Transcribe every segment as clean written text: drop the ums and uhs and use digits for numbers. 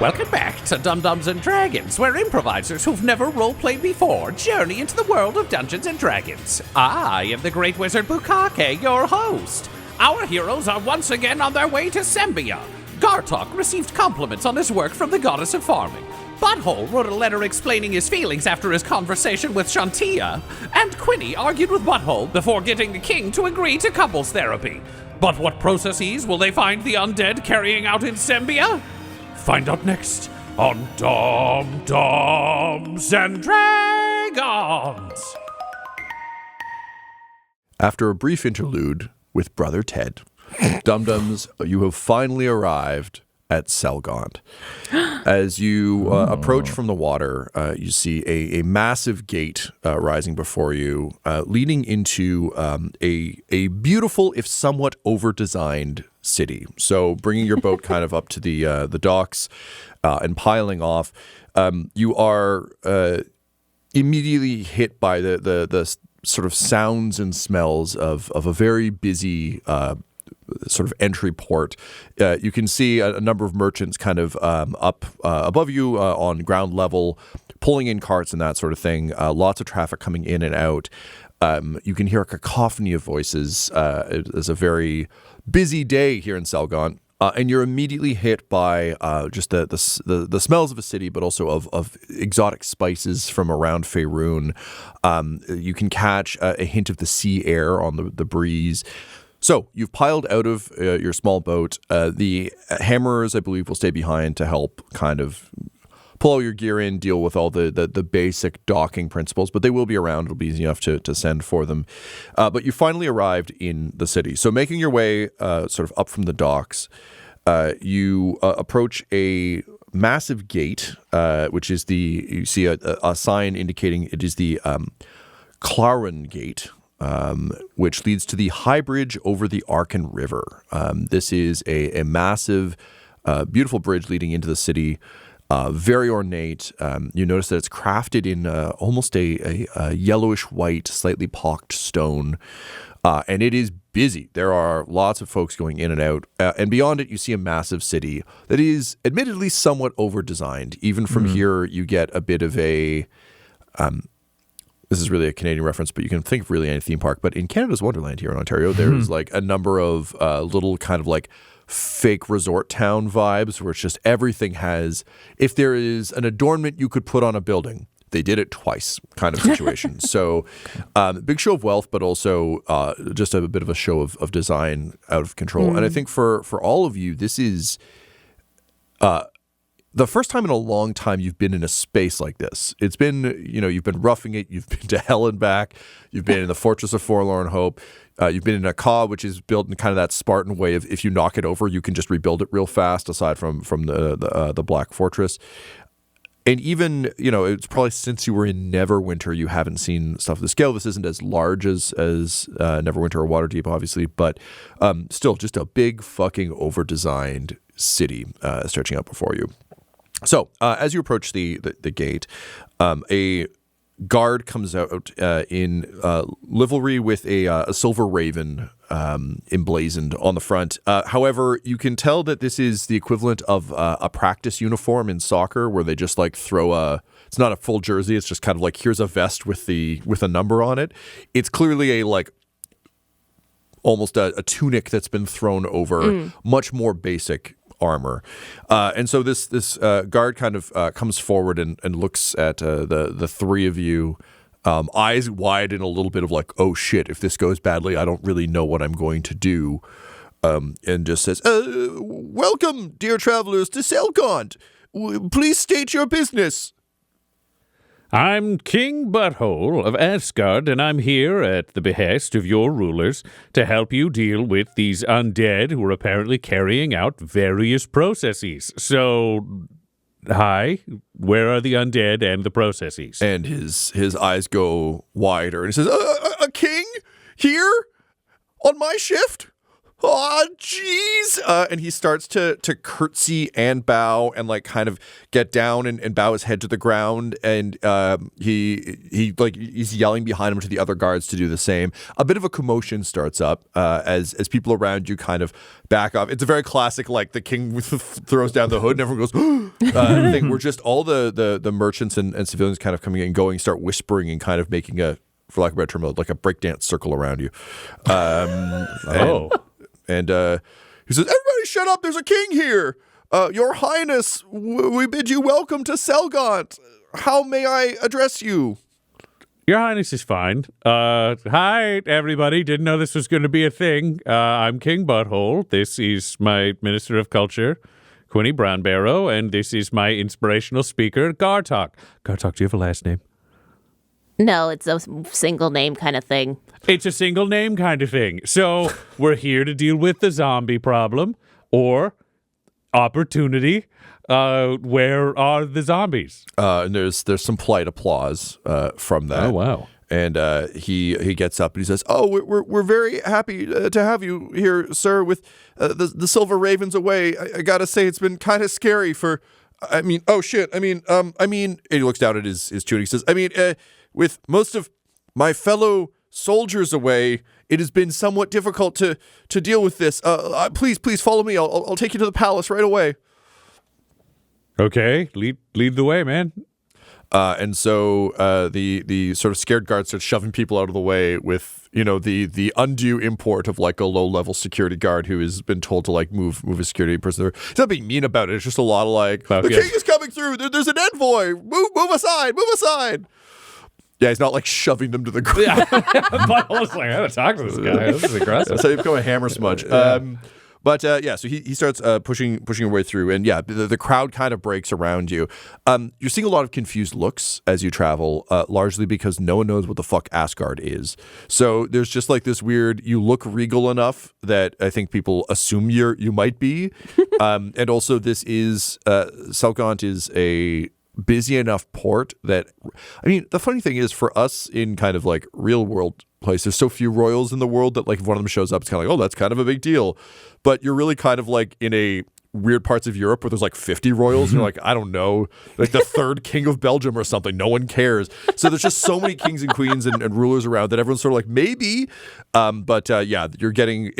Welcome back to Dum-Dums and Dragons, where improvisers who've never roleplayed before journey into the world of Dungeons and Dragons. I am the Great Wizard Bukake, your host. Our heroes are once again on their way to Sembia. Gartok received compliments on his work from the goddess of farming. Butthole wrote a letter explaining his feelings after his conversation with Shantia. And Quinny argued with Butthole before getting the king to agree to couples therapy. But what processes will they find the undead carrying out in Sembia? Find out next on Dum-Dums and Dragons. After a brief interlude with Brother Ted, Dum-Dums, you have finally arrived at Selgond. As you approach from the water, you see a massive gate rising before you, leading into a beautiful, if somewhat over-designed city. So bringing your boat kind of up to the docks and piling off, you are immediately hit by the sort of sounds and smells of a very busy sort of entry port. You can see a number of merchants kind of up above you on ground level, pulling in carts and that sort of thing. Lots of traffic coming in and out. You can hear a cacophony of voices. It's a very busy day here in Selgon. And you're immediately hit by just the smells of a city, but also of exotic spices from around Faerun. You can catch a hint of the sea air on the breeze. So you've piled out of your small boat. The hammerers, I believe, will stay behind to help kind of pull all your gear in, deal with all the basic docking principles, but they will be around. It'll be easy enough to send for them. But you finally arrived in the city. So making your way sort of up from the docks, you approach a massive gate, which is you see a sign indicating it is the Claren Gate, which leads to the high bridge over the Arkan River. This is a massive, beautiful bridge leading into the city, very ornate. You notice that it's crafted in almost a yellowish white, slightly pocked stone, and it is busy. There are lots of folks going in and out, and beyond it, you see a massive city that is admittedly somewhat over-designed. Even from here, you get a bit of a... this is really a Canadian reference, but you can think of really any theme park. But in Canada's Wonderland here in Ontario, there's like a number of little kind of like fake resort town vibes where it's just everything has, if there is an adornment you could put on a building, they did it twice kind of situation. So big show of wealth, but also just a bit of a show of design out of control. And I think for all of you, this is... the first time in a long time you've been in a space like this. It's been, you've been roughing it. You've been to hell and back. You've been in the Fortress of Forlorn Hope. You've been in a Ka, which is built in kind of that Spartan way of if you knock it over, you can just rebuild it real fast, aside from the Black Fortress. And even, it's probably since you were in Neverwinter, you haven't seen stuff of the scale. This isn't as large as Neverwinter or Waterdeep, obviously, but still just a big fucking over-designed city stretching out before you. So, as you approach the gate, a guard comes out in livery with a silver raven emblazoned on the front. However, you can tell that this is the equivalent of a practice uniform in soccer, where they just like throw it's not a full jersey. It's just kind of like, here's a vest with a number on it. It's clearly almost a tunic that's been thrown over much more basic armor. And so this guard kind of comes forward and looks at the three of you, eyes wide and a little bit of like, oh shit, if this goes badly, I don't really know what I'm going to do. And just says, welcome, dear travelers, to Selgond. Please state your business. I'm King Butthole of Asgard, and I'm here at the behest of your rulers to help you deal with these undead who are apparently carrying out various processes. So, hi, where are the undead and the processes? And his eyes go wider, and he says, a king? Here? On my shift? oh, jeez. And he starts to curtsy and bow and like kind of get down and bow his head to the ground. And he's yelling behind him to the other guards to do the same. A bit of a commotion starts up as people around you kind of back off. It's a very classic, like the king throws down the hood and everyone goes, thing where just all the merchants and civilians kind of coming in and going start whispering and kind of making a, for lack of a better term, like a breakdance circle around you. And he says, everybody shut up, there's a king here. Your Highness, we bid you welcome to Selgant. How may I address you? Your Highness is fine. Hi, everybody. Didn't know this was going to be a thing. I'm King Butthole. This is my Minister of Culture, Quinny Brownbarrow, and this is my inspirational speaker, Gartok. Gartok, do you have a last name? No, it's a single name kind of thing. It's a single name kind of thing. So we're here to deal with the zombie problem or opportunity. Where are the zombies? And there's some polite applause from that. Oh, wow. And he gets up and he says, "Oh, we're very happy to have you here, sir. With the Silver Ravens away, I gotta say it's been kind of scary for. I mean, oh shit. I mean. And he looks down at his tunic. He says, with most of my fellow soldiers away, it has been somewhat difficult to deal with this. Please follow me. I'll take you to the palace right away." Okay, lead the way, man. And so the sort of scared guard starts shoving people out of the way with, the undue import of like a low-level security guard who has been told to like move a security person. He's not being mean about it. It's just a lot of like, the king is coming through. There's an envoy. Move aside. Yeah, he's not like shoving them to the ground. Yeah, but I was like, I gotta talk to this guy. This is aggressive. So you become a hammer smudge. So he starts pushing your way through, and the crowd kind of breaks around you. You're seeing a lot of confused looks as you travel, largely because no one knows what the fuck Asgard is. So there's just like this weird, you look regal enough that I think people assume you might be. And also this is, Selgant is a busy enough port that, I mean, the funny thing is for us in kind of like real world place, there's so few royals in the world that like if one of them shows up, it's kind of like, oh, that's kind of a big deal. But you're really kind of like in a weird parts of Europe where there's like 50 royals and you're like, I don't know, like the third king of Belgium or something. No one cares. So there's just so many kings and queens and rulers around that everyone's sort of like, maybe. You're getting,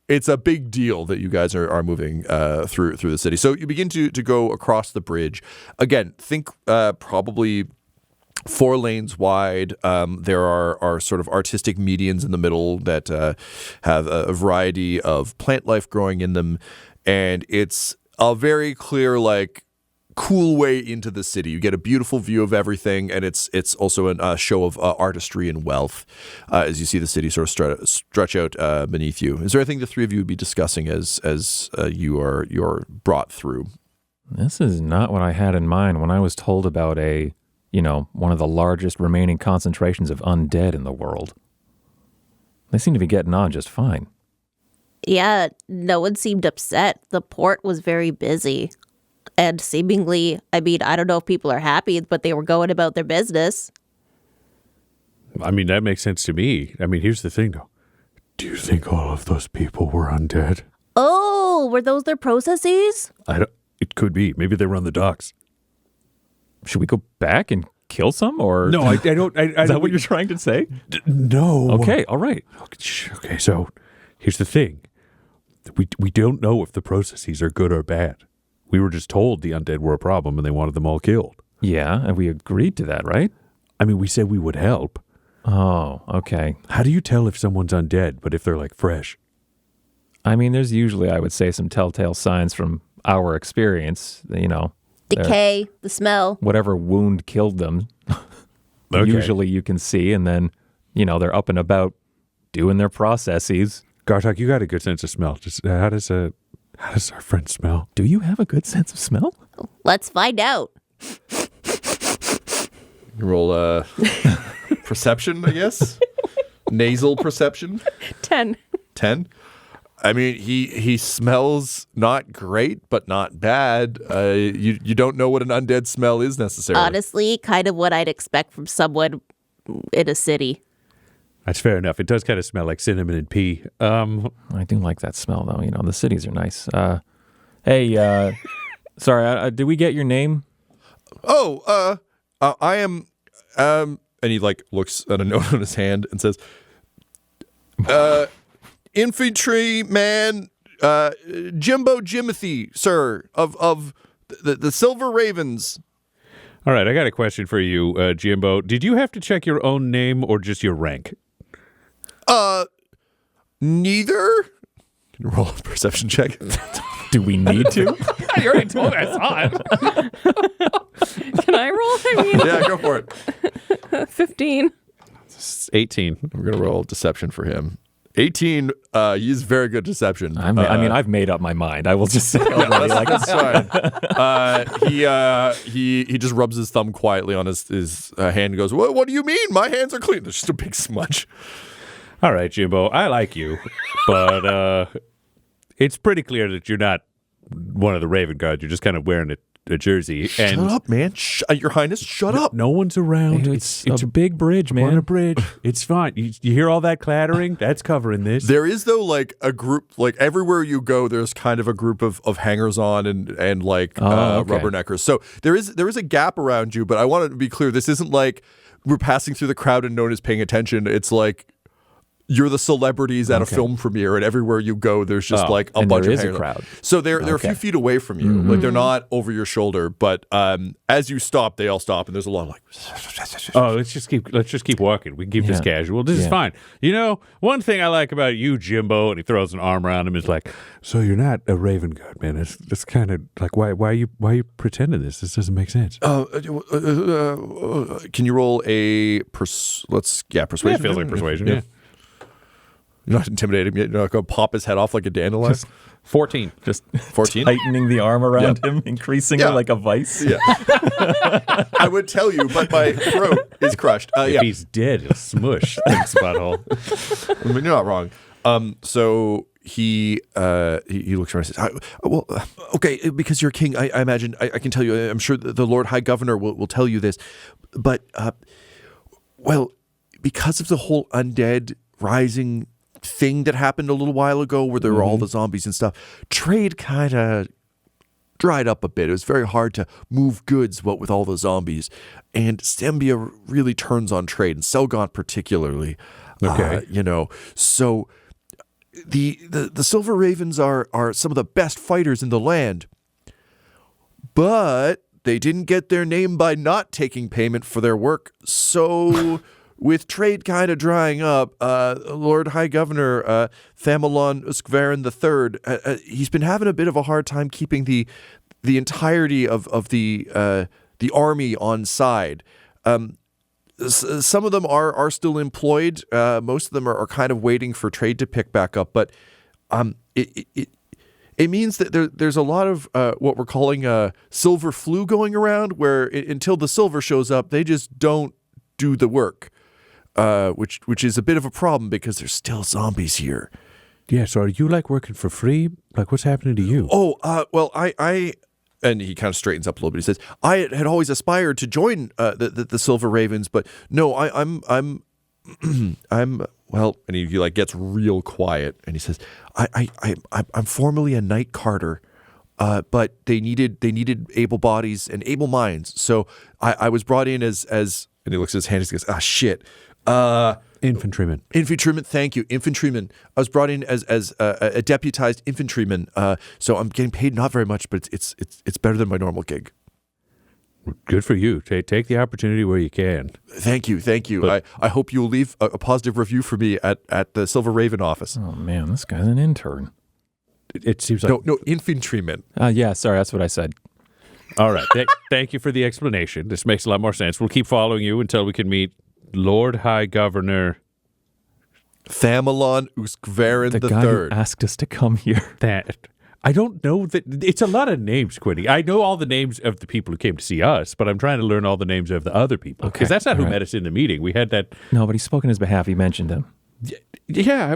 it's a big deal that you guys are moving through the city. So you begin to go across the bridge. Again, think probably 4 lanes wide. There are sort of artistic medians in the middle that have a variety of plant life growing in them. And it's a very clear, like, cool way into the city. You get a beautiful view of everything, and it's also a show of artistry and wealth as you see the city sort of stretch out beneath you. Is there anything the three of you would be discussing as you're brought through? This is not what I had in mind when I was told about one of the largest remaining concentrations of undead in the world. They seem to be getting on just fine. Yeah, no one seemed upset. The port was very busy. And seemingly, I mean, I don't know if people are happy, but they were going about their business. I mean, that makes sense to me. I mean, here's the thing, though. Do you think all of those people were undead? Oh, were those their processes? It could be. Maybe they were on the docks. Should we go back and kill some, or no? I don't. Is that what you're trying to say? No. Okay. All right. Okay. So here's the thing. We don't know if the processes are good or bad. We were just told the undead were a problem and they wanted them all killed. Yeah, and we agreed to that, right? I mean, we said we would help. Oh, okay. How do you tell if someone's undead, but if they're like fresh? I mean, there's usually, I would say, some telltale signs from our experience, Decay, the smell. Whatever wound killed them, Okay. Usually you can see, and then, they're up and about doing their processes. Gartok, you got a good sense of smell. Just how does our friend smell? Do you have a good sense of smell? Let's find out. You roll perception, I guess. Nasal perception. 10. 10. I mean, he smells not great, but not bad. You don't know what an undead smell is necessarily. Honestly, kind of what I'd expect from someone in a city. That's fair enough. It does kind of smell like cinnamon and pea. I do like that smell, though. The cities are nice. Hey, sorry, did we get your name? Oh, I am, and he looks at a note on his hand and says, infantryman, Jimbo Jimothy, sir, of the Silver Ravens. All right, I got a question for you, Jimbo. Did you have to check your own name or just your rank? Neither. Can you roll a perception check? Do we need to? You already told me I saw it. Can I roll? Yeah, go for it. 15. 18. We're going to roll deception for him. 18, he's very good deception. I've made up my mind. I will just say already, that's fine. He just rubs his thumb quietly on his hand and goes, what do you mean? My hands are clean. There's just a big smudge. All right, Jimbo, I like you, but it's pretty clear that you're not one of the Raven Guard. You're just kind of wearing a jersey. Shut up, man. Your Highness, shut up. No one's around. It's a big bridge, man. On a bridge. It's fine. You hear all that clattering? That's covering this. There is, though, a group, everywhere you go, there's kind of a group of hangers-on and rubberneckers. So there is a gap around you, but I want to be clear. This isn't like we're passing through the crowd and no one is paying attention. It's like you're the celebrities at a film premiere, and everywhere you go, there's just a bunch of hangers. A crowd. So they're a few feet away from you. Mm-hmm. They're not over your shoulder, but as you stop, they all stop, and there's a lot of Oh, let's just keep walking. We can keep this casual. This is fine. One thing I like about you, Jimbo, and he throws an arm around him, is like, so you're not a Raven Guard, man. It's kind of like why are you pretending this? This doesn't make sense. Can you roll a persuasion? Yeah, it feels like persuasion. Yeah. You're not intimidating him. You're not going to pop his head off like a dandelion. Just 14. Just 14? tightening the arm around him, increasing it like a vice. Yeah. I would tell you, but my throat is crushed. If he's dead, he'll smush. Thanks, Butthole. You're not wrong. So he looks around and says, okay, because you're king, I imagine, I can tell you, I'm sure the Lord High Governor will tell you this, but, because of the whole undead rising thing that happened a little while ago where there were all the zombies and stuff, trade kind of dried up a bit. It was very hard to move goods with all the zombies, and Sembia really turns on trade, and Selgon particularly. Okay. So the Silver Ravens are some of the best fighters in the land, but they didn't get their name by not taking payment for their work. So with trade kind of drying up, Lord High Governor Thamelon Uskvarin III, he's been having a bit of a hard time keeping the entirety of the army on side. Some of them are still employed. Most of them are kind of waiting for trade to pick back up. But it means that there's a lot of what we're calling a silver flu going around, where until the silver shows up, they just don't do the work. Which is a bit of a problem because there's still zombies here. Yeah, so are you working for free? What's happening to you? Oh, I and he kind of straightens up a little bit. He says, I had always aspired to join the Silver Ravens, but no, I'm well, and he gets real quiet and he says, I'm formerly a night carter. But they needed able bodies and able minds. So I was brought in as and he looks at his hand and he goes, shit. Infantryman. Thank you. Infantryman. I was brought in as a deputized infantryman. So I'm getting paid not very much, but it's better than my normal gig. Good for you. Take the opportunity where you can. Thank you. But I hope you'll leave a positive review for me at the Silver Raven office. Oh man, this guy's an intern. It seems like no infantryman. Yeah, sorry, that's what I said. All right. Thank you for the explanation. This makes a lot more sense. We'll keep following you until we can meet Lord High Governor Thamelon Uskvarin III. The guy who asked us to come here. I don't know that it's a lot of names, Quinny. I know all the names of the people who came to see us, but I'm trying to learn all the names of the other people because that's not who met us in the meeting. We had that. No, but he spoke on his behalf. He mentioned him. Yeah,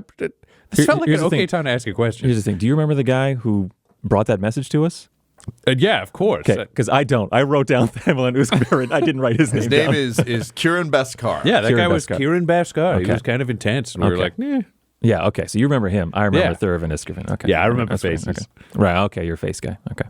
this felt like an okay time to ask a question. Here's the thing. Do you remember the guy who brought that message to us? Yeah, of course. Okay, because I don't. I wrote down Thamelin Uskmarin. I didn't write his name His name down. is Kieran Beskar. Yeah, that Kieran guy was Beskar. Kieran Beskar. He Okay. was kind of intense. And we were Okay. like, nah. Yeah, okay. So you remember him. I remember Yeah. Thurvin Iskavin. Okay. Yeah, I remember That's fine. faces. Okay. Right, okay. You're a face guy. Okay.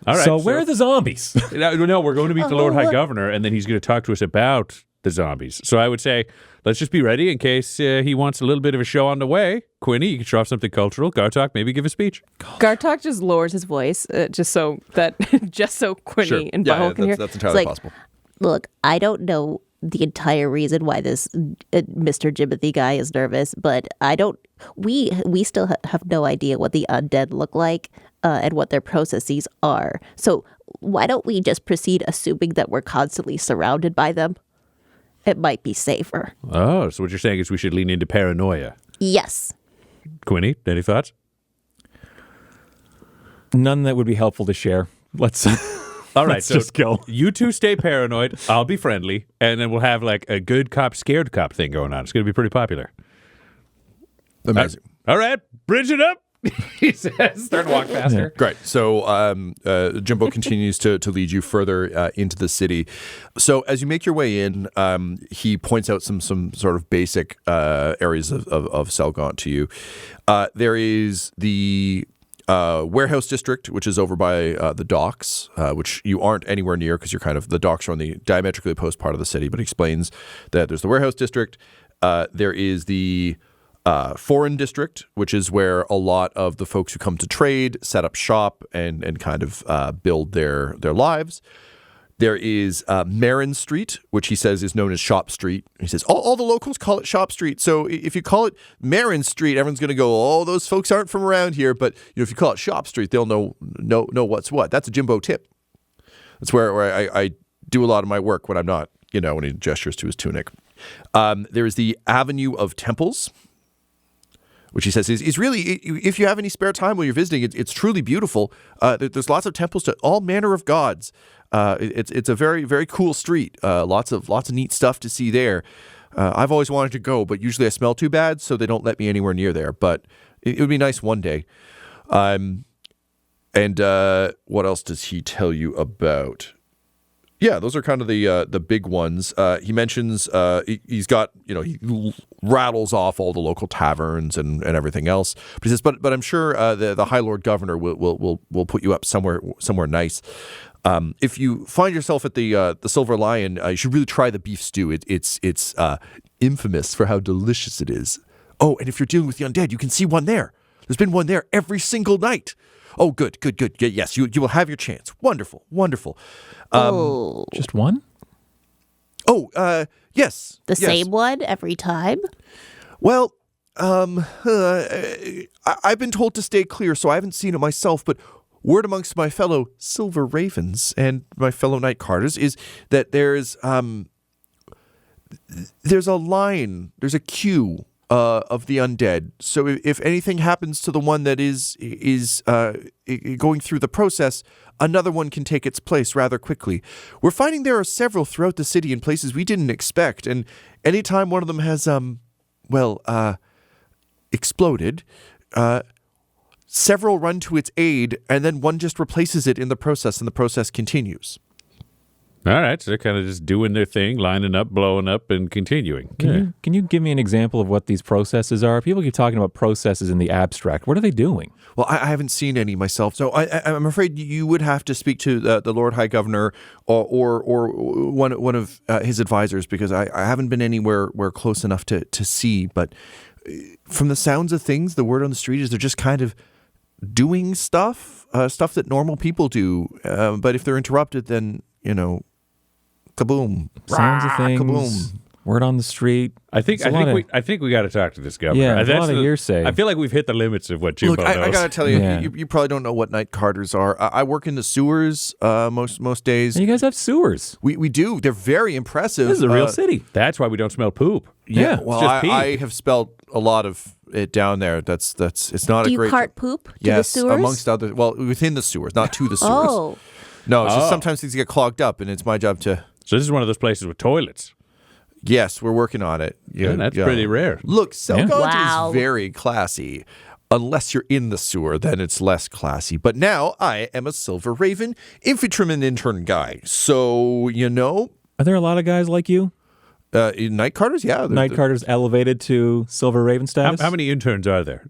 All right. So where are the zombies? No, we're going to meet the Lord High Governor, and then he's going to talk to us about the zombies. So I would say, let's just be ready in case he wants a little bit of a show on the way. Quinny, you can show off something cultural. Gartok, maybe give a speech. Gartok just lowers his voice just so Quinny Sure. and Yeah, Butthole can hear. that's entirely It's like, possible. Look, I don't know the entire reason why this Mr. Jimothy guy is nervous, but we still have no idea what the undead look like and what their processes are. So why don't we just proceed assuming that we're constantly surrounded by them? It might be safer. Oh, so what you're saying is we should lean into paranoia. Yes. Quinny, any thoughts? None that would be helpful to share. Let's All right, let's so just go. you two stay paranoid. I'll be friendly, and then we'll have like a good cop, scared cop thing going on. It's going to be pretty popular. Amazing. All right, bridge it up. He says, start to walk faster. Great. So Jimbo continues to lead you further into the city. So as you make your way in, he points out some sort of basic areas of Selgaunt to you. There is the warehouse district, which is over by the docks, which you aren't anywhere near because the docks are on the diametrically opposed part of the city. But he explains that there's the warehouse district. There is the foreign district, which is where a lot of the folks who come to trade set up shop and kind of build their lives. There is Marin Street, which he says is known as Shop Street. He says all the locals call it Shop Street. So if you call it Marin Street, everyone's going to go, oh, those folks aren't from around here. But if you call it Shop Street, they'll know what's what. That's a Jimbo tip. That's where I do a lot of my work when I'm not, when he gestures to his tunic. There is the Avenue of Temples, which he says is really, if you have any spare time while you're visiting, it's truly beautiful. There's lots of temples to all manner of gods. It's a very, very cool street. Lots of neat stuff to see there. I've always wanted to go, but usually I smell too bad, so they don't let me anywhere near there. But it would be nice one day. And what else does he tell you about? Yeah, those are kind of the big ones. He mentions he's got, he rattles off all the local taverns and everything else. But he says, but I'm sure the High Lord Governor will put you up somewhere nice. If you find yourself at the Silver Lion, you should really try the beef stew. It's infamous for how delicious it is. Oh, and if you're dealing with the undead, you can see one there. There's been one there every single night. Oh, good. Yes, you will have your chance. Wonderful. Just one? Oh, yes. The same one every time? Well, I've been told to stay clear, so I haven't seen it myself, but word amongst my fellow Silver Ravens and my fellow Night Carters is that there's a line, there's a queue of the undead. So if anything happens to the one that is going through the process, another one can take its place rather quickly. We're finding there are several throughout the city in places we didn't expect, and anytime one of them has exploded, several run to its aid, and then one just replaces it in the process, and the process continues. All right, so they're kind of just doing their thing, lining up, blowing up, and continuing. Can you give me an example of what these processes are? People keep talking about processes in the abstract. What are they doing? Well, I haven't seen any myself, so I'm afraid you would have to speak to the Lord High Governor or one of his advisors, because I haven't been anywhere close enough to see. But from the sounds of things, the word on the street is they're just kind of doing stuff that normal people do. But if they're interrupted, then, kaboom. Sounds of things. Kaboom. Word on the street. I think we got to talk to this governor. Yeah, there's a lot of hearsay. I feel like we've hit the limits of what Jimbo Look, knows. I gotta tell you, Yeah. you probably don't know what Night Carters are. I work in the sewers most days. And you guys have sewers. We do. They're very impressive. This is a real city. That's why we don't smell poop. Yeah, Well, just pee. I have spelled a lot of it down there. It's not Do a you great. cart poop to yes, the sewers? amongst other. Well, within the sewers, not to the sewers. Oh. No, it's just sometimes things get clogged up, and it's my job to. So this is one of those places with toilets. Yes, we're working on it. Yeah, that's pretty rare. Look, Selgaunt Wow. is very classy. Unless you're in the sewer, then it's less classy. But now I am a Silver Raven infantryman intern guy. So, Are there a lot of guys like you? Night Carters, yeah. Night Carters elevated to Silver Raven status? How many interns are there?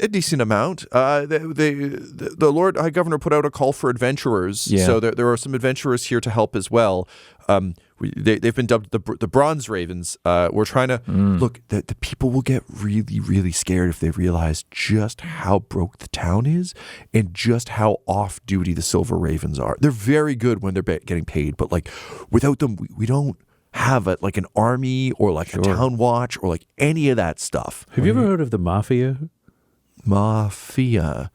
A decent amount. The Lord High Governor put out a call for adventurers, so there are some adventurers here to help as well. They've been dubbed the Bronze Ravens. We're trying to look. The people will get really, really scared if they realize just how broke the town is and just how off duty the Silver Ravens are. They're very good when they're getting paid, but like without them, we don't have like an army or like a town watch or like any of that stuff. Have you ever heard of the Mafia? Mafia.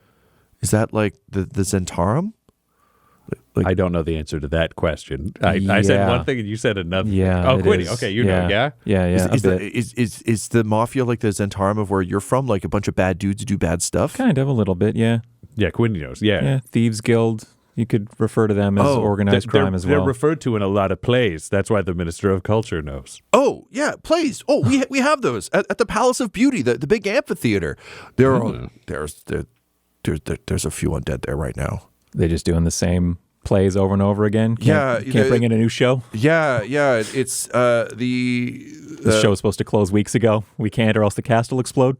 Is that like the Zentarum? I don't know the answer to that question. I said one thing and you said another. Yeah. Oh, Quinny. Okay, know. Yeah. Yeah. Is the Mafia like the Zentarum of where you're from? Like a bunch of bad dudes who do bad stuff? Kind of a little bit, yeah. Yeah, Quinny knows. Yeah. Thieves Guild. You could refer to them as organized crime as well. They're referred to in a lot of plays. That's why the Minister of Culture knows. Oh, yeah, plays. Oh, we have those at the Palace of Beauty, the big amphitheater. There's a few undead there right now. They're just doing the same plays over and over again? Can't bring in a new show? Yeah. It's This show was supposed to close weeks ago. We can't or else the cast will explode.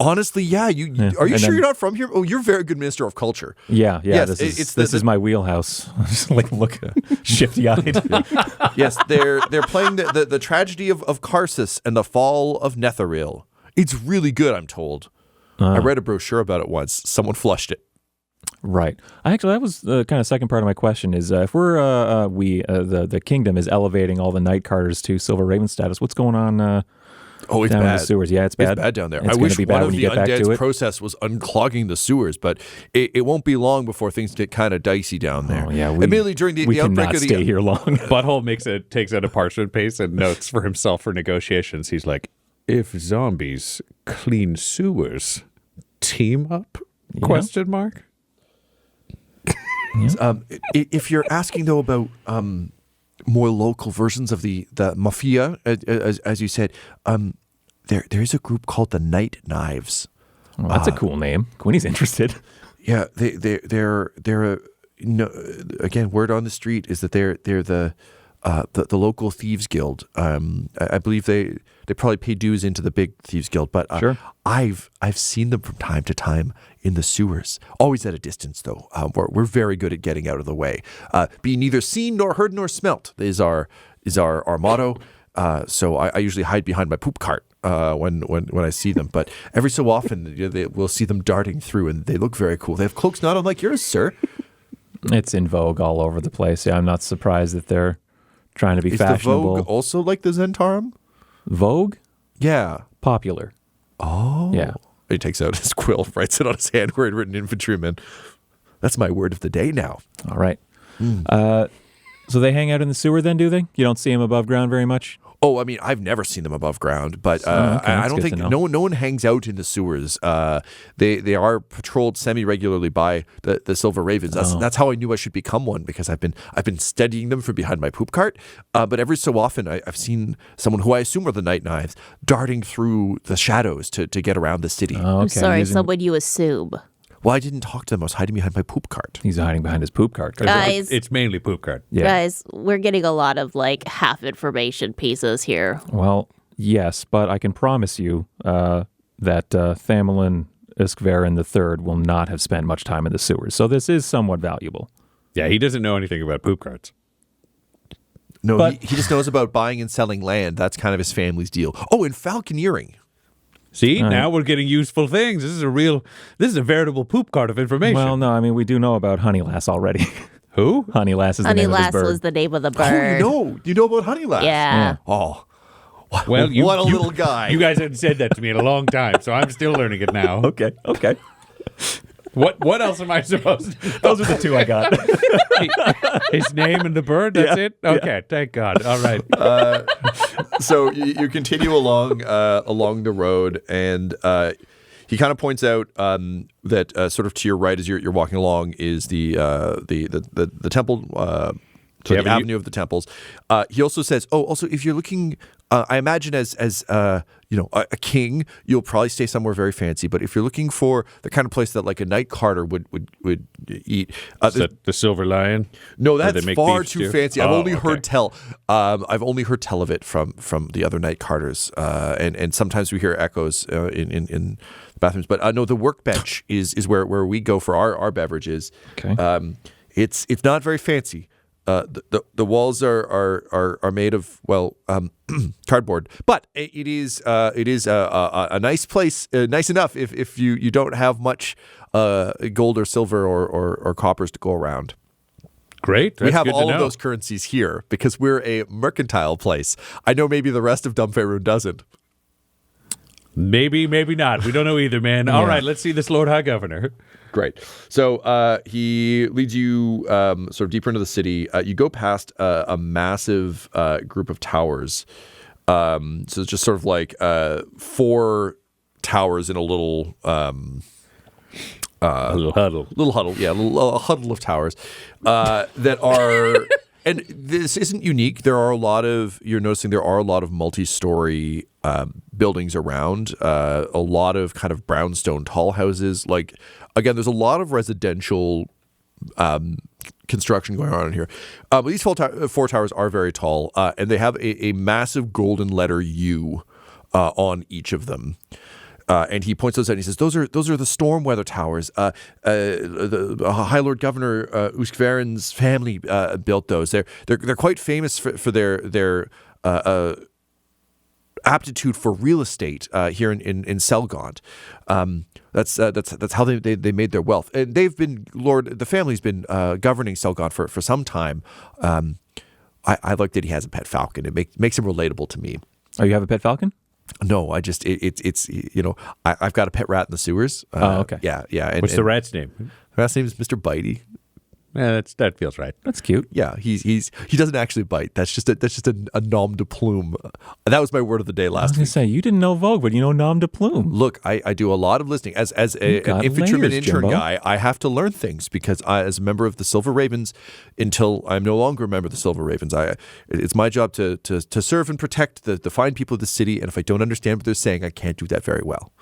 Honestly, yeah. Are you sure you're not from here? Oh, you're a very good Minister of Culture. Yeah. Yes, this is my wheelhouse. Just look shifty-eyed. Yes, they're playing the tragedy of Karsus and the fall of Netheril. It's really good, I'm told. I read a brochure about it once. Someone flushed it. Right. That was the kind of second part of my question is if we're the kingdom is elevating all the Night Carters to Silver Raven status, what's going on? It's down bad. In the sewers. Yeah, it's bad. It's bad down there. It's I wish be one bad of when the you get back to undead's it. process was unclogging the sewers, but it won't be long before things get kind of dicey down there. Oh, yeah. Immediately during the outbreak cannot of the stay here long. Butthole takes out a parchment piece and notes for himself for negotiations. He's like, if zombies clean sewers, team up? Yeah. Question mark. If you're asking though about more local versions of the Mafia, as you said, there is a group called the Night Knives. Well, that's a cool name. Quinny's interested. Yeah, they're again, word on the street is that they're the local thieves guild. I believe they probably pay dues into the big thieves guild, but Sure. I've seen them from time to time in the sewers, always at a distance though. We're very good at getting out of the way. Be neither seen nor heard nor smelt is our motto. So I usually hide behind my poop cart when I see them, but every so often we'll see them darting through, and they look very cool. They have cloaks not unlike yours, sir. It's in vogue all over the place. Yeah, I'm not surprised that they're trying to be Is fashionable. the Vogue also like the Zentarum? Vogue? Yeah. Popular. Oh. Yeah. He takes out his quill, writes it on his hand where he'd written infantryman. That's my word of the day now. All right. So they hang out in the sewer then, do they? You don't see them above ground very much? Oh, I mean, I've never seen them above ground, but Okay, I that's don't good think to know. no one hangs out in the sewers. They are patrolled semi-regularly by the Silver Ravens. That's how I knew I should become one, because I've been studying them from behind my poop cart. But every so often, I've seen someone who I assume are the Night Knives darting through the shadows to get around the city. Oh, okay. I'm sorry, Using- someone you assume. Well, I didn't talk to them. I was hiding behind my poop cart. He's hiding behind his poop cart. Guys, It's mainly poop cart. Yeah. guys, we're getting a lot of half information pieces here. Well, yes, but I can promise you that Thamelin Iskvarin III will not have spent much time in the sewers. So this is somewhat valuable. Yeah, he doesn't know anything about poop carts. No, But- he just knows about buying and selling land. That's kind of his family's deal. Oh, and falconeering. See, now we're getting useful things. This is a veritable poop cart of information. Well, no, I mean, we do know about Honeylass already. Who? Honeylass is the Honey name of Lass his bird. was the name of the Oh, bird. you know about Honey Lass? Yeah. Oh, Well, what a little guy. You guys haven't said that to me in a long time, so I'm still learning it now. Okay. What else am I supposed to? Those are the two I got. His name and the bird, that's it? Okay, thank God. All right. So you continue along the road, and he kind of points out that sort of to your right as you're walking along is the temple, the avenue of the temples. He also says, also if you're looking I imagine as you know, a king, you'll probably stay somewhere very fancy. But if you're looking for the kind of place that like a night carter would eat, Is that the Silver Lion? no, Where that's they make far beef too stew? fancy. I've Oh, only okay. heard tell. I've only heard tell of it from the other night carters, and sometimes we hear echoes in the bathrooms. But no, the workbench is where we go for our beverages. Okay. It's not very fancy. The walls are made of cardboard, but it is a nice place, nice enough if you don't have much gold or silver or coppers to go around. Great. That's We have good to all of know. those currencies here because we're a mercantile place. I know maybe the rest of Dumfaroon doesn't. Maybe, maybe not. We don't know either, man. All right, let's see this Lord High Governor. Great. So he leads you sort of deeper into the city. You go past a massive group of towers. So it's just sort of like 4 towers in a little A little huddle. yeah, a huddle of towers that are. And this isn't unique. You're noticing there are a lot of multi-story buildings around, a lot of kind of brownstone tall houses. Like, again, there's a lot of residential construction going on in here. But these 4 towers are very tall, and they have a massive golden letter U on each of them. And he points those out and he says, those are the storm weather towers. The High Lord Governor Uskvaren's family built those. They're quite famous for their aptitude for real estate here in Selgond. That's how they made their wealth. And the family's been governing Selgond for some time. I like that he has a pet falcon. It makes him relatable to me. Oh, you have a pet falcon? No, it's you know, I've got a pet rat in the sewers. Okay. Yeah. And, What's the rat's name? The rat's name is Mr. Bitey. Yeah, that feels right. That's cute. Yeah, he doesn't actually bite. That's just a nom de plume. That was my word of the day I was last going to week. say, you didn't know Vogue, but you know nom de plume. Look, I do a lot of listening. As an got infantryman layers, intern Jimbo. guy, I have to learn things because as a member of the Silver Ravens, until I'm no longer a member of the Silver Ravens, it's my job to serve and protect the fine people of the city. And if I don't understand what they're saying, I can't do that very well.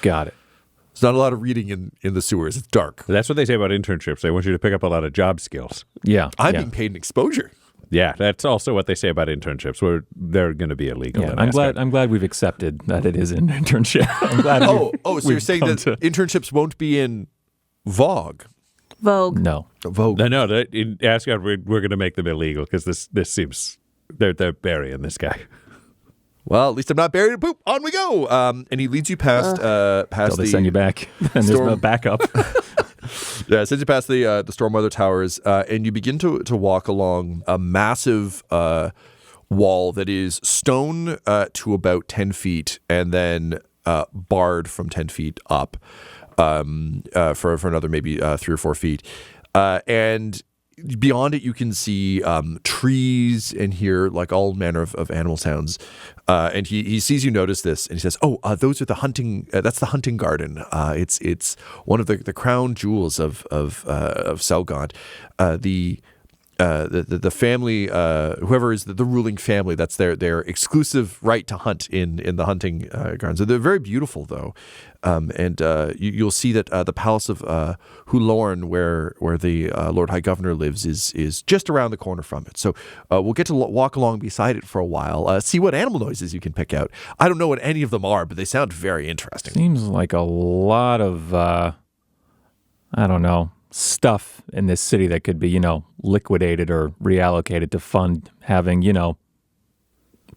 Got it. There's not a lot of reading in the sewers. It's dark. That's what they say about internships. They want you to pick up a lot of job skills. Yeah. I'm yeah. being paid in exposure. Yeah, that's also what they say about internships, where they're going to be illegal. Yeah, in I'm Asgard. glad we've accepted that it is an internship. I'm glad. So you're we've saying come that to- internships won't be in Vogue? Vogue. No. Vogue. No, in Asgard, we're going to make them illegal because this seems they're burying this guy. Well, at least I'm not buried in poop. On we go. And he leads you past Until they send you back, and there's storm- no backup. Yeah, sends you past the Stormweather Towers, and you begin to walk along a massive wall that is stone to about 10 feet, and then barred from 10 feet up for another maybe 3 or 4 feet, and beyond it you can see trees and hear like all manner of animal sounds. And he sees you notice this, and he says, those are the hunting that's the hunting garden. It's one of the crown jewels of Selgond. The family, whoever is the ruling family, that's their exclusive right to hunt in the hunting gardens. They're very beautiful, though, and you'll see that the palace of Hulorn, where the Lord High Governor lives, is just around the corner from it. So we'll get to walk along beside it for a while, see what animal noises you can pick out. I don't know what any of them are, but they sound very interesting. Seems like a lot of, I don't know, stuff in this city that could be, liquidated or reallocated to fund having,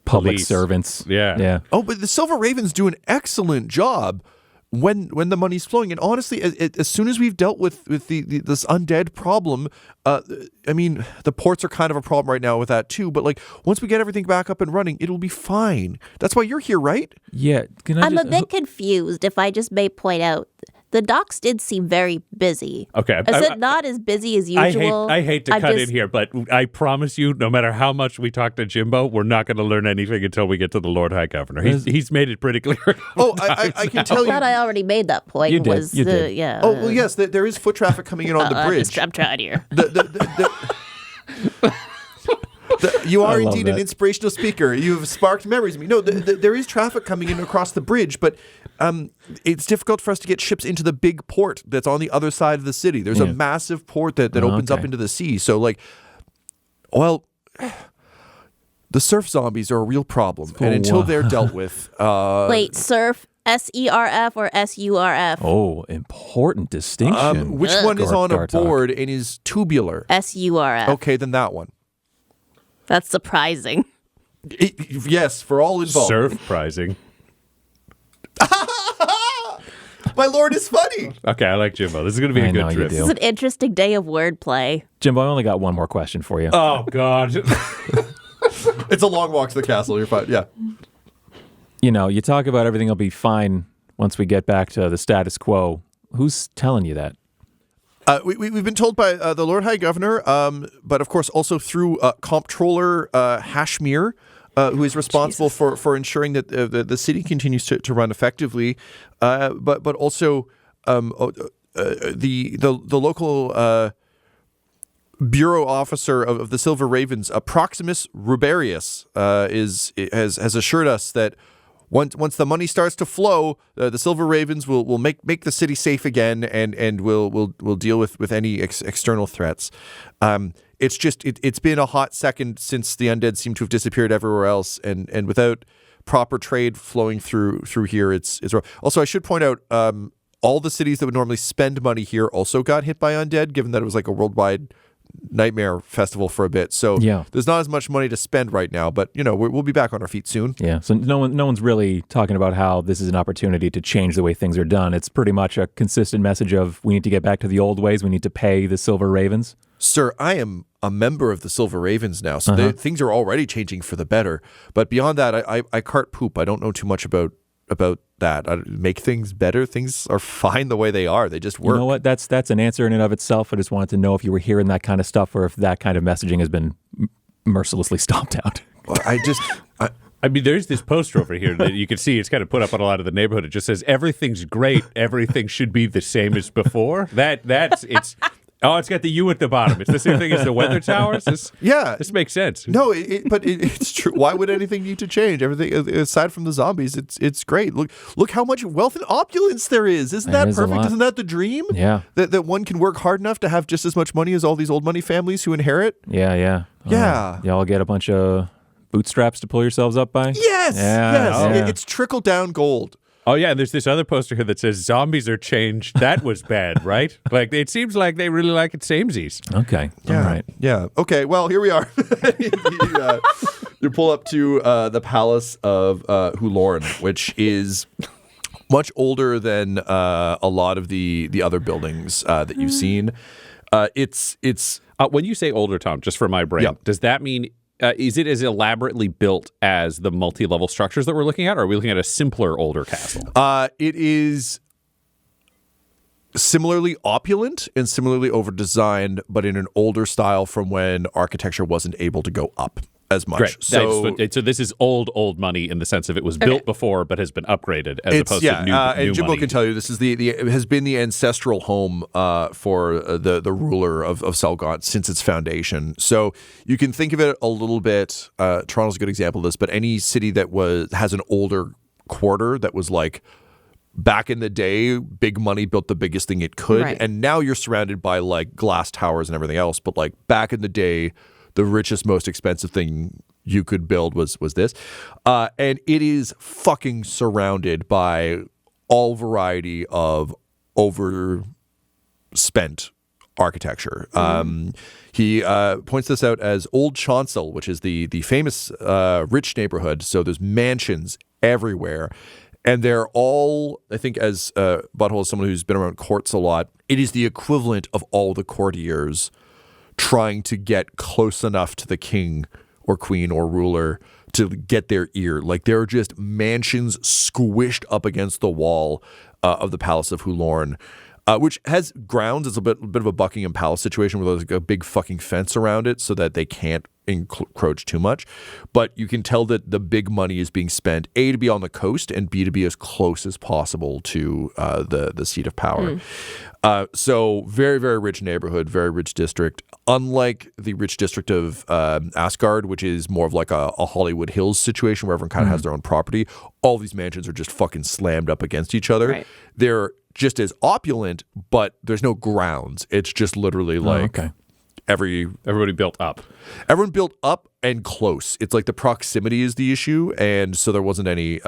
public Police. servants. Yeah. Yeah. Oh, but the Silver Ravens do an excellent job when the money's flowing. And honestly, as soon as we've dealt with this undead problem, the ports are kind of a problem right now with that too. But like once we get everything back up and running, it'll be fine. That's why you're here, right? Yeah. Can I'm a bit confused, if I just may point out. The docks did seem very busy. Okay. Is it not as busy as usual? I hate to cut in here, but I promise you, no matter how much we talk to Jimbo, we're not going to learn anything until we get to the Lord High Governor. He's made it pretty clear. I can I tell you. thought I already made that point. You did, you did. Yeah. Oh, well, yes, there is foot traffic coming in on the bridge. I'm trying here. You are I love indeed an that. inspirational speaker. You've sparked memories of me. No, there is traffic coming in across the bridge, but it's difficult for us to get ships into the big port that's on the other side of the city. There's a massive port that opens up into the sea. So, like, well, the surf zombies are a real problem. And until they're dealt with... Wait, surf, SERF or SURF? Oh, important distinction. which one is on a Gartok. board and is tubular? SURF. Okay, then that one. That's surprising. Yes, for all involved. Surf prizing. My lord is funny. Okay, I like Jimbo. This is going to be I a know good you trip. do. This is an interesting day of wordplay. Jimbo, I only got one more question for you. Oh, God. It's a long walk to the castle. You're fine. Yeah. You know, you talk about everything will be fine once we get back to the status quo. Who's telling you that? We've been told by the Lord High Governor, but of course also through Comptroller Hashmir, who is responsible for ensuring that the city continues to run effectively, but also the local bureau officer of the Silver Ravens, Proximus Ruberius, has assured us that once the money starts to flow, the Silver Ravens will make the city safe again, and will deal with any external threats. It's been a hot second since the undead seem to have disappeared everywhere else, and without proper trade flowing through here, it's rough. Also, I should point out all the cities that would normally spend money here also got hit by undead, given that it was like a worldwide nightmare festival for a bit. So there's not as much money to spend right now, but we'll be back on our feet soon. Yeah, so no one's really talking about how this is an opportunity to change the way things are done. It's pretty much a consistent message of we need to get back to the old ways. We need to pay the Silver Ravens. Sir, I am a member of the Silver Ravens now, so things are already changing for the better. But beyond that, I cart poop. I don't know too much about that. Make things better. Things are fine the way they are. They just work. You know what? That's an answer in and of itself. I just wanted to know if you were hearing that kind of stuff or if that kind of messaging has been mercilessly stomped out. I mean, there's this poster over here that you can see. It's kind of put up on a lot of the neighborhood. It just says, everything's great. Everything should be the same as before. Oh, it's got the U at the bottom. It's the same thing as the weather towers. This makes sense. No, it's true. Why would anything need to change? Everything aside from the zombies, it's great. Look how much wealth and opulence there is. Isn't that perfect? Isn't that the dream? Yeah. That one can work hard enough to have just as much money as all these old money families who inherit. Yeah. Y'all get a bunch of bootstraps to pull yourselves up by? Yes. Yeah. It's trickle down gold. Oh, yeah, and there's this other poster here that says, zombies are changed. That was bad, right? Like, it seems like they really like it samesies. Okay. Yeah. All right. Yeah. Okay, well, here we are. You pull up to the Palace of Hulorn, which is much older than a lot of the other buildings that you've seen. It's when you say older, Tom, just for my brain, does that mean... is it as elaborately built as the multi-level structures that we're looking at, or are we looking at a simpler, older castle? It is similarly opulent and similarly over-designed, but in an older style from when architecture wasn't able to go up as much. Great. So this is old money in the sense of it was built before but has been upgraded as opposed to new and Jimbo money. can tell you this is it has been the ancestral home for the ruler of Selgaunt since its foundation. So you can think of it a little bit. Toronto's a good example of this, but any city that has an older quarter that was like back in the day, big money built the biggest thing it could, and now you're surrounded by like glass towers and everything else. But like back in the day, the richest, most expensive thing you could build was this. And it is fucking surrounded by all variety of overspent architecture. He points this out as Old Chancel, which is the famous rich neighborhood. So there's mansions everywhere. And they're all, I think, as Butthole is someone who's been around courts a lot, it is the equivalent of all the courtiers trying to get close enough to the king or queen or ruler to get their ear. Like, there are just mansions squished up against the wall of the Palace of Hulorn, which has grounds. It's a bit of a Buckingham Palace situation where there's like a big fucking fence around it so that they can't encroach too much. But you can tell that the big money is being spent, A, to be on the coast, and B, to be as close as possible to the seat of power. So very, very rich neighborhood, very rich district. unlike the rich district of Asgard, which is more of like a Hollywood Hills situation where everyone kind of has their own property, all these mansions are just fucking slammed up against each other. Right. They're just as opulent, but there's no grounds. It's just literally like Everybody built up. everyone built up and close. It's like the proximity is the issue, and so there wasn't any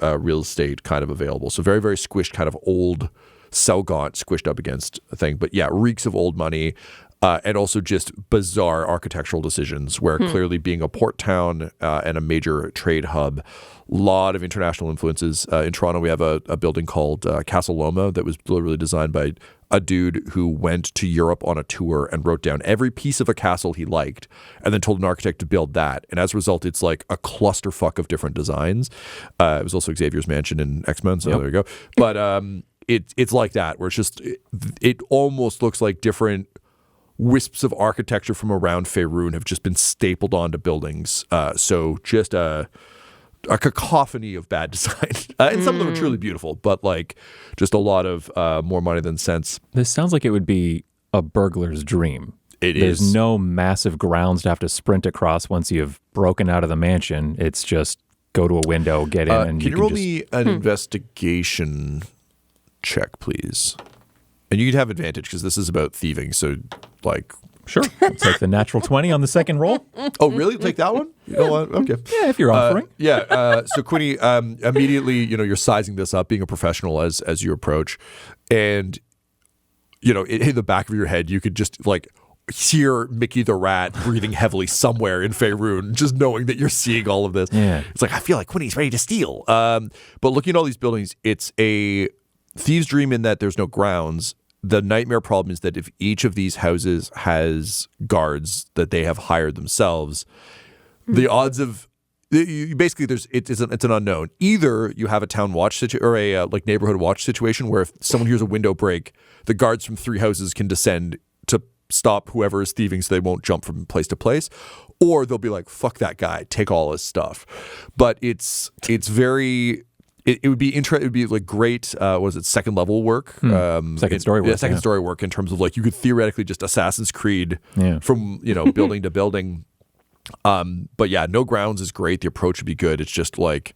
real estate kind of available. So very, very squished, kind of old Selgaunt squished up against a thing. But yeah, reeks of old money. And also just bizarre architectural decisions where clearly being a port town and a major trade hub, a lot of international influences. In Toronto, we have a building called Castle Loma that was literally designed by a dude who went to Europe on a tour and wrote down every piece of a castle he liked and then told an architect to build that. And as a result, it's like a clusterfuck of different designs. It was also Xavier's mansion in X-Men, so there you go. But it's like that, where it's just, it almost looks like different wisps of architecture from around Faerun have just been stapled onto buildings. So just a cacophony of bad design. And some of them are truly beautiful, but like just a lot of more money than sense. This sounds like it would be a burglar's dream. There's no massive grounds to have to sprint across once you've broken out of the mansion. It's just go to a window, get in, and can you roll me an investigation check, please? And you could have advantage because this is about thieving. So, like, sure, I'll take the natural 20 on the second roll. Oh, really? Take that one? You know what? Okay. Yeah, if you're offering. So Quinny, immediately, you're sizing this up, being a professional as you approach, and in the back of your head, you could just like hear Mickey the Rat breathing heavily somewhere in Faerun, just knowing that you're seeing all of this. Yeah. It's like, I feel like Quinny's ready to steal. But looking at all these buildings, it's a thieves' dream in that there's no grounds. The nightmare problem is that if each of these houses has guards that they have hired themselves, the odds of basically it's an unknown. Either you have a town watch or a like neighborhood watch situation where if someone hears a window break, the guards from 3 houses can descend to stop whoever is thieving so they won't jump from place to place, or they'll be like, fuck that guy, take all his stuff. But it's very. It would be interesting. It would be like great. Was it second level work? Second story work. Yeah, second story work in terms of like you could theoretically just Assassin's Creed from building to building. But yeah, no grounds is great. The approach would be good. It's just like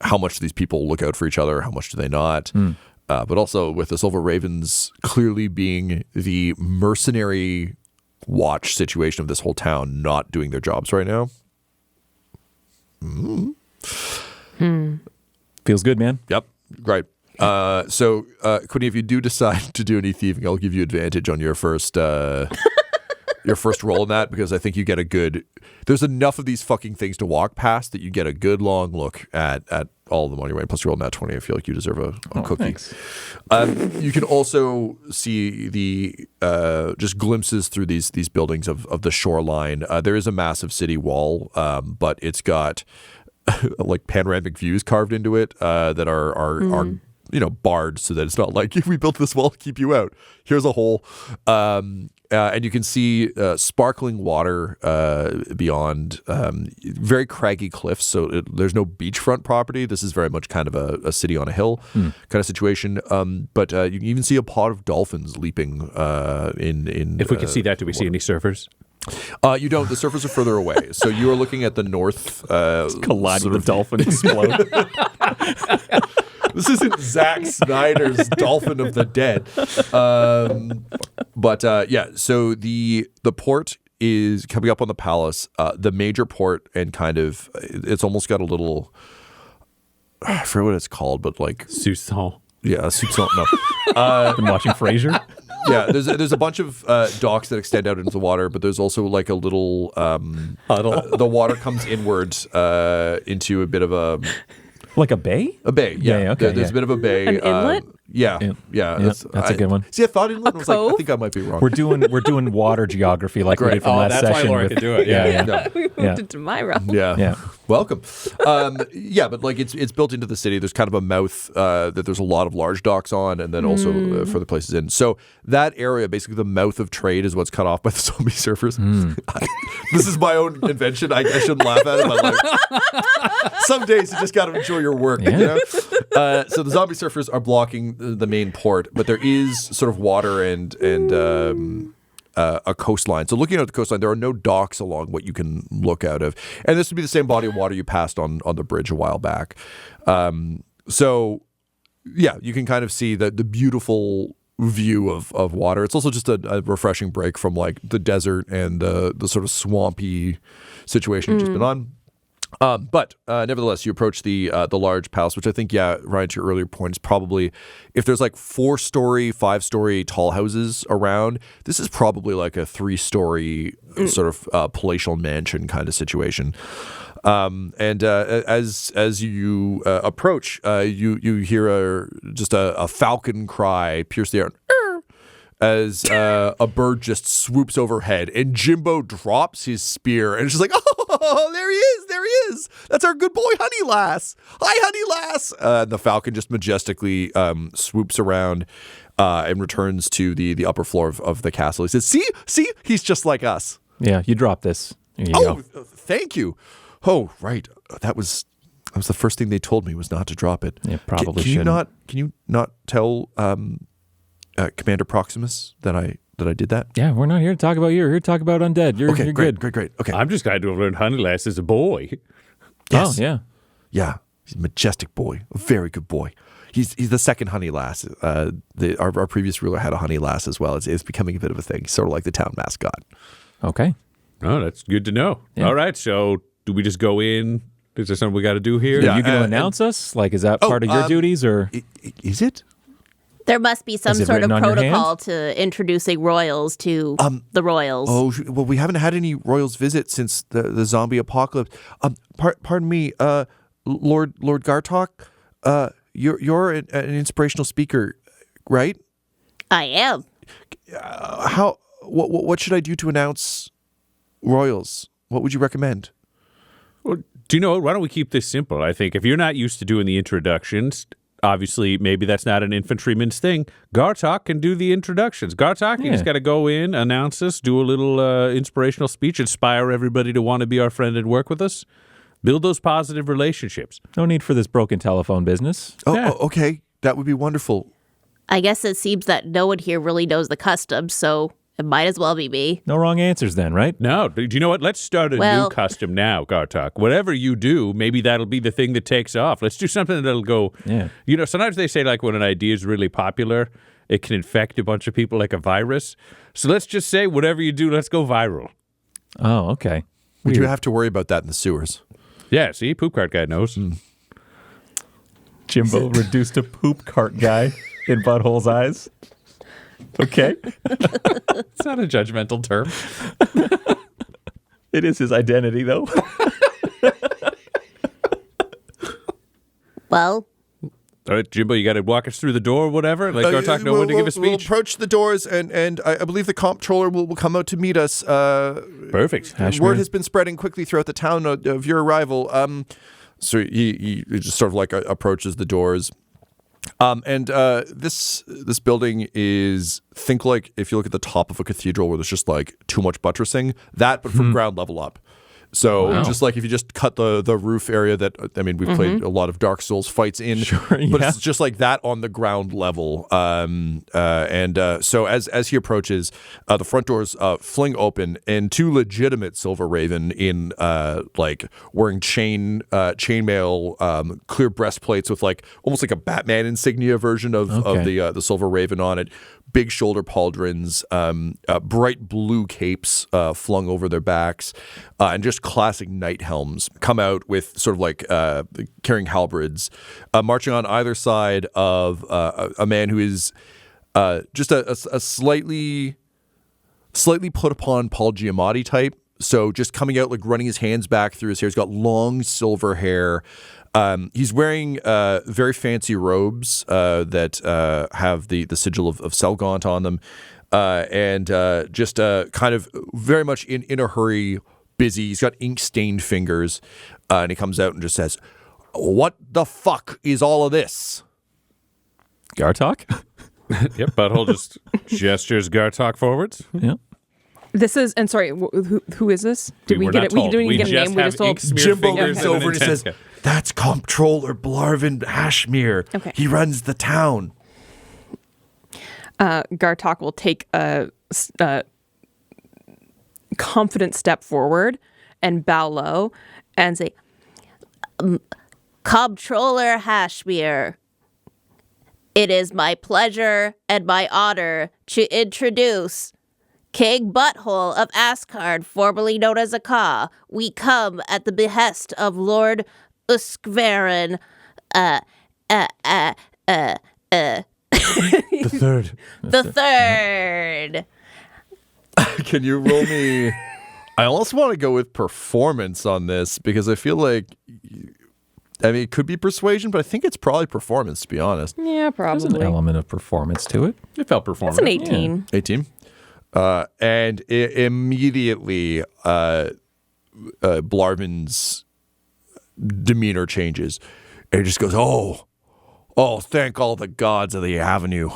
how much do these people look out for each other? How much do they not? But also with the Silver Ravens clearly being the mercenary watch situation of this whole town, not doing their jobs right now. Feels good, man. Yep. Great. So, Quinny, if you do decide to do any thieving, I'll give you advantage on your first roll in that, because I think you get a good. There's enough of these fucking things to walk past that you get a good long look at all of them on your way. Plus, you rolled that 20. I feel like you deserve a cookie. Thanks. You can also see the just glimpses through these buildings of the shoreline. There is a massive city wall, but it's got like panoramic views carved into it that are barred so that it's not like, if we built this wall to keep you out, here's a hole. And you can see sparkling water beyond very craggy cliffs. So there's no beachfront property. This is very much kind of a city on a hill kind of situation. But you can even see a pod of dolphins leaping in. If we can see that, do we see any surfers? You don't. The surfers are further away. So you are looking at the north. Collide with the dolphin, explode. This isn't Zack Snyder's Dolphin of the Dead. So the port is coming up on the palace. The major port, and kind of, it's almost got a little, I forget what it's called, but like. Sousson. Yeah, Sousson, no. Been watching Frasier. Yeah, there's a bunch of docks that extend out into the water, but there's also like a little the water comes inward into a bit of a like a bay. A bay, yeah. Okay, There's a bit of a bay. An inlet? Yeah. That's a good one. See, I thought inlet. Was like, I cove? think I might be wrong. We're doing water geography like we did from last that's session. why Laura could do it. Yeah. We moved into my realm. Yeah. Welcome. But like it's built into the city. There's kind of a mouth that there's a lot of large docks on, and then also further places in. So that area, basically the mouth of trade, is what's cut off by the zombie surfers. This is my own invention. I shouldn't laugh at it. But like, some days you just got to enjoy your work. Yeah. So the zombie surfers are blocking the main port, but there is sort of water and a coastline. So looking at the coastline, there are no docks along what you can look out of. And this would be the same body of water you passed on the bridge a while back. So, yeah, you can kind of see the beautiful view of water. It's also just a refreshing break from like the desert and the sort of swampy situation you've just been on. But nevertheless, you approach the large palace, which I think, Ryan, to your earlier point, is probably, if there's like 4-story, 5-story tall houses around, this is probably like a 3-story sort of palatial mansion kind of situation. And as you approach, you hear just a falcon cry pierce the air. As a bird just swoops overhead, and Jimbo drops his spear, and it's just like, oh, there he is. That's our good boy, Honey Lass. Hi, Honey Lass. And the falcon just majestically swoops around and returns to the upper floor of the castle. He says, see, he's just like us. Yeah, you dropped this. Here you go. Thank you. Oh, right. That was the first thing they told me was not to drop it. Yeah, probably Can shouldn't. you not tell Commander Proximus that I did that? Yeah, we're not here to talk about you. We're here to talk about undead. You're great, good. Great. Okay. I'm just glad to have learned Honey Lass is a boy. Yes. Oh, yeah. Yeah. He's a majestic boy. A very good boy. He's the second Honey Lass. Our previous ruler had a Honey Lass as well. It's becoming a bit of a thing, sort of like the town mascot. Okay. Oh, that's good to know. Yeah. All right, so do we just go in? Is there something we got to do here? Yeah. Are you going to announce us? Like, is that part of your duties, or? Is it? There must be some Is it sort of written on your protocol hand? to introducing royals to the royals. Oh, well, we haven't had any royals visit since the zombie apocalypse. Pardon me, Lord Gartok. You're an inspirational speaker, right? I am. What should I do to announce royals? What would you recommend? Well, do you know what? Why don't we keep this simple? I think if you're not used to doing the introductions, obviously maybe that's not an infantryman's thing. Gartok can do the introductions. Gartok, you just got to go in, announce us, do a little inspirational speech, inspire everybody to want to be our friend and work with us. Build those positive relationships. No need for this broken telephone business. Oh, okay. That would be wonderful. I guess it seems that no one here really knows the customs, so it might as well be me. No wrong answers then, right? No, do you know what? Let's start a new custom now, Gartok. Whatever you do, maybe that'll be the thing that takes off. Let's do something that'll go. Yeah. You know, sometimes they say like when an idea is really popular, it can infect a bunch of people like a virus. So let's just say whatever you do, let's go viral. Oh, okay. We do have to worry about that in the sewers. Yeah, see, Poop Cart Guy knows. Jimbo reduced to poop cart guy in Butthole's eyes. Okay. It's not a judgmental term. It is his identity, though. Well, All right, Jimbo, you got to walk us through the door or whatever? Let Gartok know when to give a speech? We'll approach the doors, and I believe the comptroller will come out to meet us. Perfect. Word has been spreading quickly throughout the town of your arrival. So he just sort of like approaches the doors. And this building is, think like if you look at the top of a cathedral where there's just like too much buttressing, but from ground level up. So just like if you just cut the roof area that, I mean, we've played a lot of Dark Souls fights in, but it's just like that on the ground level. So as he approaches, the front doors fling open, and two legitimate Silver Raven in like wearing chainmail, clear breastplates with like almost like a Batman insignia version of the Silver Raven on it. Big shoulder pauldrons, bright blue capes flung over their backs, and just classic knight helms come out with sort of like carrying halberds, marching on either side of a man who is just a slightly put upon Paul Giamatti type. So just coming out, like running his hands back through his hair. He's got long silver hair. He's wearing very fancy robes that have the sigil of Selgaunt on them, and just kind of very much in a hurry, busy. He's got ink-stained fingers, and he comes out and just says, "What the fuck is all of this?" Gartok? Yep, Butthole just gestures Gartok forwards. Yeah. This is, and sorry, who is this? Did we get it? We didn't even get a name. We just told Jimbo leans over and says, Okay. "That's Comptroller Blarvin Ashmere. Okay. He runs the town." Gartok will take a confident step forward and bow low and say, Comptroller Hashmere, it is my pleasure and my honor to introduce King Butthole of Asgard, formerly known as Aka. We come at the behest of Lord Uskvaren, the third. Can you roll me? I almost want to go with performance on this because I feel like, it could be persuasion, but I think it's probably performance, to be honest. yeah, There's an probably. element of performance to it. It felt performative. That's an 18. 18. And immediately, Blarvin's demeanor changes. And he just goes, oh, thank all the gods of the Avenue.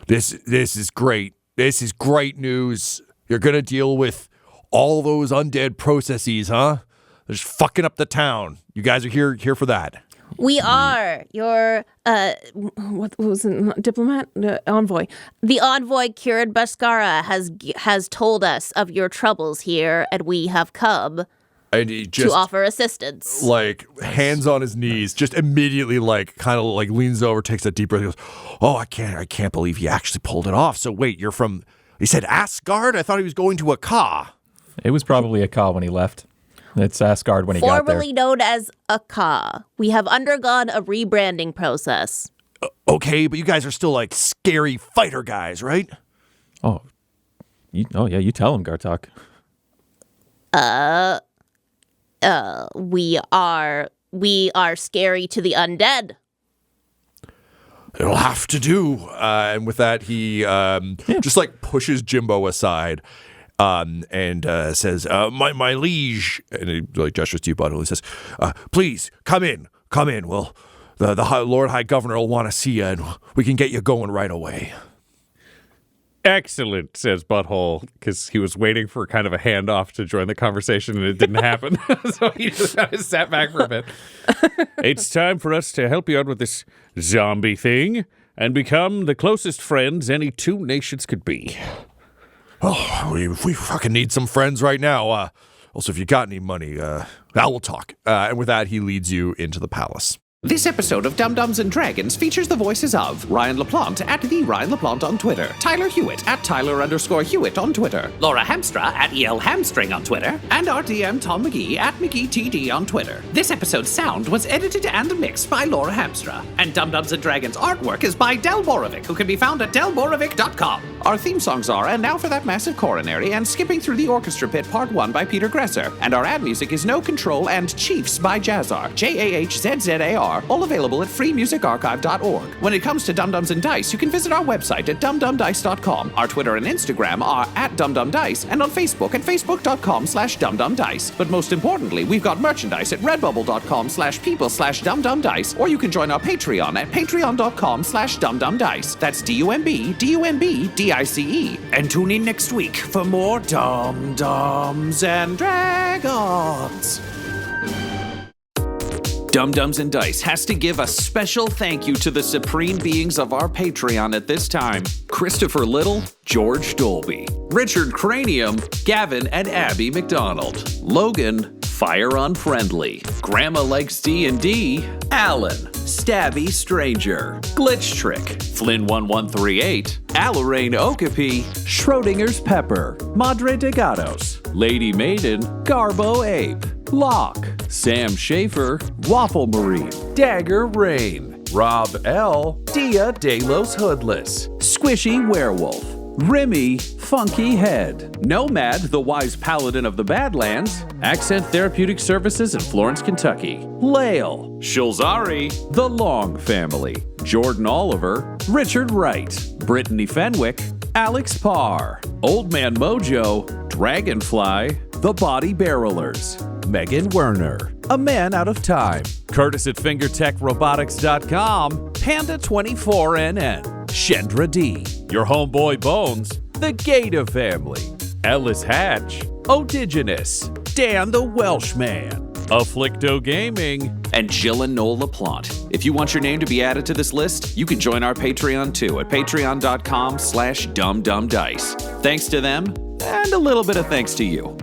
This is great. This is great news. You're going to deal with all those undead processes, huh? They're just fucking up the town. You guys are here for that. We are your What was it? Diplomat? Envoy. the envoy Kiran Baskara has told us of your troubles here, and we have come And he just to offer assistance. like hands on his knees, just immediately kind of leans over, takes a deep breath, and goes, "Oh, I can't believe he actually pulled it off. So wait, you're from?" He said Asgard. I thought he was going to Aka. It was probably Aka when he left. It's Asgard when he got there. Formerly known as Aka. We have undergone a rebranding process. Okay, but you guys are still scary fighter guys, right? Oh, you tell him, Gartok. We are scary to the undead. It'll have to do. And with that, he just pushes Jimbo aside and says, my liege, and he gestures to you, Butthole. He says, please, come in. Well, the Lord High Governor will want to see you, and we can get you going right away. Excellent, says Butthole, because he was waiting for kind of a handoff to join the conversation, and it didn't happen. So he just kind of sat back for a bit. It's time for us to help you out with this zombie thing and become the closest friends any two nations could be. Oh, we fucking need some friends right now. Also, if you got any money, we'll talk. And with that, he leads you into the palace. This episode of Dum-Dums and Dragons features the voices of Ryan LaPlante at the Ryan LaPlante on Twitter, Tyler Hewitt at Tyler_Hewitt on Twitter, Laura Hamstra at EL Hamstring on Twitter, and our DM Tom McGee at McGeeTD on Twitter. This episode's sound was edited and mixed by Laura Hamstra, and Dum-Dums and Dragons artwork is by Del Borovic, who can be found at delborovic.com. Our theme songs are And Now for That Massive Coronary and Skipping Through the Orchestra Pit Part 1 by Peter Gresser, and our ad music is No Control and Chiefs by Jazzar, JAHZZAR, all available at freemusicarchive.org. When it comes to Dum-Dums and Dice, you can visit our website at dumdumdice.com. Our Twitter and Instagram are at dumdumdice, and on Facebook at facebook.com/dumdumdice. But most importantly, we've got merchandise at redbubble.com/people/dumdumdice, or you can join our Patreon at patreon.com/dumdumdice. That's DUMBDUMBDICE. And tune in next week for more Dum-Dums and Dragons. Dum-Dums and Dice has to give a special thank you to the supreme beings of our Patreon at this time: Christopher Little, George Dolby, Richard Cranium, Gavin and Abby McDonald, Logan, Fire Unfriendly, Grandma Likes D&D, Alan, Stabby Stranger, Glitch Trick, Flynn1138, Alarain Okapi, Schrodinger's Pepper, Madre de Gatos, Lady Maiden, Garbo Ape, Locke, Sam Schaefer, Waffle Marine, Dagger Rain, Rob L, Dia De Los Hoodless, Squishy Werewolf, Remy, Funky Head, Nomad, the Wise Paladin of the Badlands, Accent Therapeutic Services in Florence, Kentucky, Lael, Shulzari, The Long Family, Jordan Oliver, Richard Wright, Brittany Fenwick, Alex Parr, Old Man Mojo, Dragonfly, The Body Barrelers, Megan Werner, A Man Out of Time, Curtis at FingerTechRobotics.com, Panda24NN, Shendra D, Your Homeboy Bones, The Gator Family, Ellis Hatch, Odigenous, Dan the Welshman, Afflicto Gaming, and Jill and Noel LaPlante. If you want your name to be added to this list, you can join our Patreon too at patreon.com/dumdumdice. Thanks to them, and a little bit of thanks to you.